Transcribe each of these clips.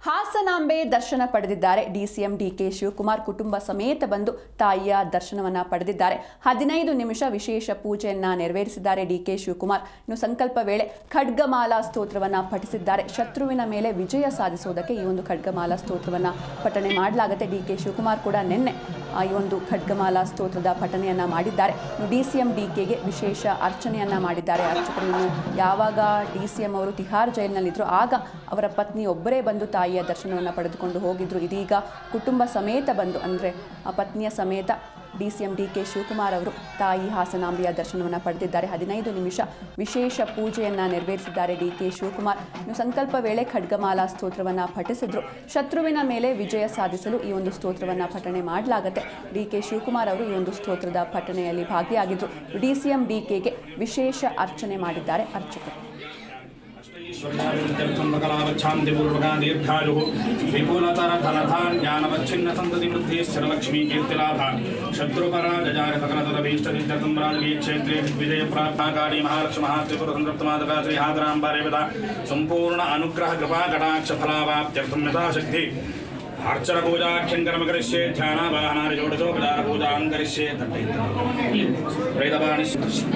ಹಾಸನಾಂಬೆ ದರ್ಶನ ಪಡೆದಿದ್ದಾರೆ DCM DK Shivakumar ಕುಟುಂಬ ಸಮೇತ ಬಂದು ತಾಯಿಯ ದರ್ಶನವನ್ನ ಪಡೆದಿದ್ದಾರೆ 15 ನಿಮಿಷ ವಿಶೇಷ ಪೂಜೆಯನ್ನ ನೆರವೇರಿಸಿದ್ದಾರೆ ಡಿಕೆ ಶಿವಕುಮಾರ್ ಇನ್ನು ಸಂಕಲ್ಪ ವೇಳೆ ಖಡ್ಗಮಾಲಾ ಸ್ತೋತ್ರವನ್ನ ಪಠಿಸಿದ್ದಾರೆ ಶತ್ರುವಿನ ಮೇಲೆ ವಿಜಯ ಸಾಧಿಸುವುದಕ್ಕೆ ಈ ಒಂದು ಖಡ್ಗಮಾಲಾ ಸ್ತೋತ್ರವನ್ನ ಪಠನೆ ಮಾಡಲಾಗುತ್ತೆ ಡಿಕೆ ಶಿವಕುಮಾರ್ ಕೂಡ ನಿನ್ನೆ ಈ ಒಂದು ಖಡ್ಗಮಾಲಾ ಸ್ತೋತ್ರದ ಪಠನೆಯನ್ನ ಮಾಡಿದ್ದಾರೆ ಡಿಸಿಎಂ ಡಿಕೆಗೆ ವಿಶೇಷ ಅರ್ಚನೆಯನ್ನ ಮಾಡಿದ್ದಾರೆ ಅರ್ಚಕರು ಯಾವಾಗ ಡಿಸಿಎಂ ಅವರು ತಿಹಾರ್ ಜೈಲಿನಲ್ಲಿದ್ದರು ಆಗ ಅವರ ಪತ್ನಿ ಒಬ್ಬರೇ ಬಂದು ತಾಯಿಯ ದರ್ಶನವನ್ನು ಪಡೆದುಕೊಂಡು ಹೋಗಿದ್ರು ಇದೀಗ ಕುಟುಂಬ ಸಮೇತ ಬಂದು ಅಂದರೆ ಪತ್ನಿಯ ಸಮೇತ ಡಿಸಿಎಂ ಡಿಕೆ ಶಿವಕುಮಾರ್ ಅವರು ತಾಯಿ ಹಾಸನಾಂಬೆಯ ದರ್ಶನವನ್ನು ಪಡೆದಿದ್ದಾರೆ 15 ನಿಮಿಷ ವಿಶೇಷ ಪೂಜೆಯನ್ನು ನೆರವೇರಿಸಿದ್ದಾರೆ ಡಿಕೆ ಶಿವಕುಮಾರ್ ಇನ್ನು ಸಂಕಲ್ಪ ವೇಳೆ ಖಡ್ಗಮಾಲಾ ಸ್ತೋತ್ರವನ್ನು ಪಠಿಸಿದ್ರು ಶತ್ರುವಿನ ಮೇಲೆ ವಿಜಯ ಸಾಧಿಸಲು ಈ ಒಂದು ಸ್ತೋತ್ರವನ್ನು ಪಠನೆ ಮಾಡಲಾಗುತ್ತೆ ಡಿಕೆ ಶಿವಕುಮಾರ್ ಅವರು ಈ ಒಂದು ಸ್ತೋತ್ರದ ಪಠನೆಯಲ್ಲಿ ಭಾಗಿಯಾಗಿದ್ದರು ಡಿಸಿಎಂ ಡಿಕೆಗೆ ವಿಶೇಷ ಅರ್ಚನೆ ಮಾಡಿದ್ದಾರೆ ಅರ್ಚಕರು दीर्घायु विपुलतर धनधान ज्ञानवच्छिन्न संतति वृद्धि स्थिरलक्ष्मी कीर्तिलाभ शत्रुपराजय सकलतरभीष्टसिद्ध्यर्थं राजकीय क्षेत्रे विजय प्राप्ताकारी महालक्ष्मी महात्रिपुरसंतप्तमादका श्री हादराम्बारेवता संपूर्ण अनुग्रह कृपा कटाक्ष फलावाप्त्यर्थं यथाशक्ति अर्चन पूजा कर्म करिष्ये ध्यान वाहनानि षोडशोपचार पूजा करिष्ये वेदवाणी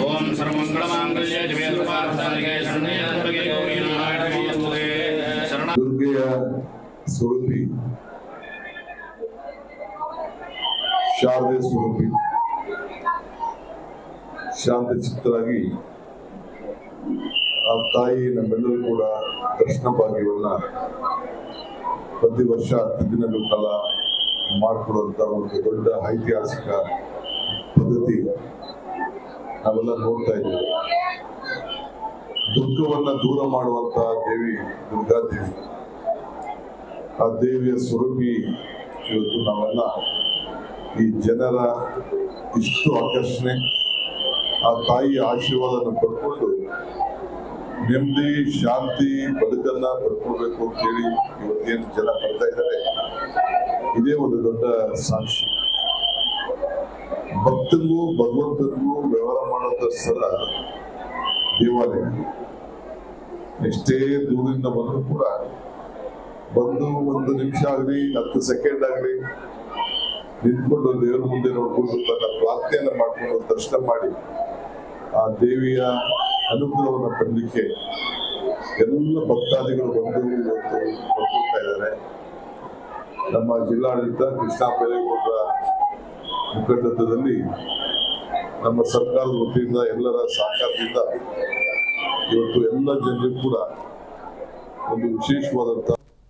ओम सर्वमंगलमांगल्ये शिवे सर्वार्थसाधिके शरण्ये त्र्यंबके गौरी नारायणी नमोस्तुते शरण दुर्गेय स्वरूपी शारदे स्वरूपी शांत चित्राಗಿ ಆ ತಾಯಿ ನಮ್ಮೆಲ್ಲರೂ ಕೂಡ ದರ್ಶನ ಭಾಗ್ಯವನ್ನ ಪ್ರತಿ ವರ್ಷ 10 ದಿನಗಳ ಕಾಲ ಮಾಡಿಕೊಡುವಂತ ಒಂದು ದೊಡ್ಡ ಐತಿಹಾಸಿಕ ಪದ್ಧತಿ ನಾವೆಲ್ಲ ನೋಡ್ತಾ ಇದ್ದೀವಿ ದುಃಖವನ್ನ ದೂರ ಮಾಡುವಂತ ದೇವಿ ದುರ್ಗಾದೇವಿ ಆ ದೇವಿಯ ಸ್ವರೂಪಿ ಇವತ್ತು ನಾವೆಲ್ಲ ಈ ಜನರ ಇಷ್ಟು ಆಕರ್ಷಣೆ ಆ ತಾಯಿಯ ಆಶೀರ್ವಾದವನ್ನು ಪಡ್ಕೊಂಡು ನೆಮ್ಮದಿ ಶಾಂತಿ ಬದುಕನ್ನ ಪಡ್ಕೊಳ್ಬೇಕು ಅಂತ ಹೇಳಿ ಇವತ್ತೇನು ಜನ ಬರ್ತಾ ಇದ್ದಾರೆ ಇದೇ ಒಂದು ದೊಡ್ಡ ಸಾಕ್ಷಿ ಭಕ್ತರಿಗೂ ಭಗವಂತರಿಗೂ ವ್ಯವಹಾರ ಮಾಡುವಂತ ಸ್ಥಳ ದೇವಾಲಯ ಎಷ್ಟೇ ದೂರದಿಂದ ಬಂದರೂ ಕೂಡ ಬಂದು 1 ನಿಮಿಷ ಆಗಲಿ 10 ಸೆಕೆಂಡ್ ಆಗಲಿ ನಿಂತ್ಕೊಂಡು ದೇವರ ಮುಂದೆ ನೋಡ್ಕೊಂಡು ತನ್ನ ಪ್ರಾರ್ಥನೆಯನ್ನ ಮಾಡ್ಕೊಂಡು ದರ್ಶನ ಮಾಡಿ ಆ ದೇವಿಯ ಅನುಗ್ರಹವನ್ನು ಪಡೆಯಲಿಕ್ಕೆ ಎಲ್ಲ ಭಕ್ತಾದಿಗಳು ಬಂದು ಇವತ್ತು ಪಡ್ಕೊಳ್ತಾ ಇದ್ದಾರೆ ನಮ್ಮ ಜಿಲ್ಲಾಡಳಿತ ಕೃಷ್ಣ ಬೈರೇಗೌಡರ ಮುಖಂಡತ್ವದಲ್ಲಿ ನಮ್ಮ ಸರ್ಕಾರದ ವತಿಯಿಂದ ಎಲ್ಲರ ಸಹಕಾರದಿಂದ ಇವತ್ತು ಎಲ್ಲ ಜನರಿಗೂ ಕೂಡ ಒಂದು ವಿಶೇಷವಾದಂತಹ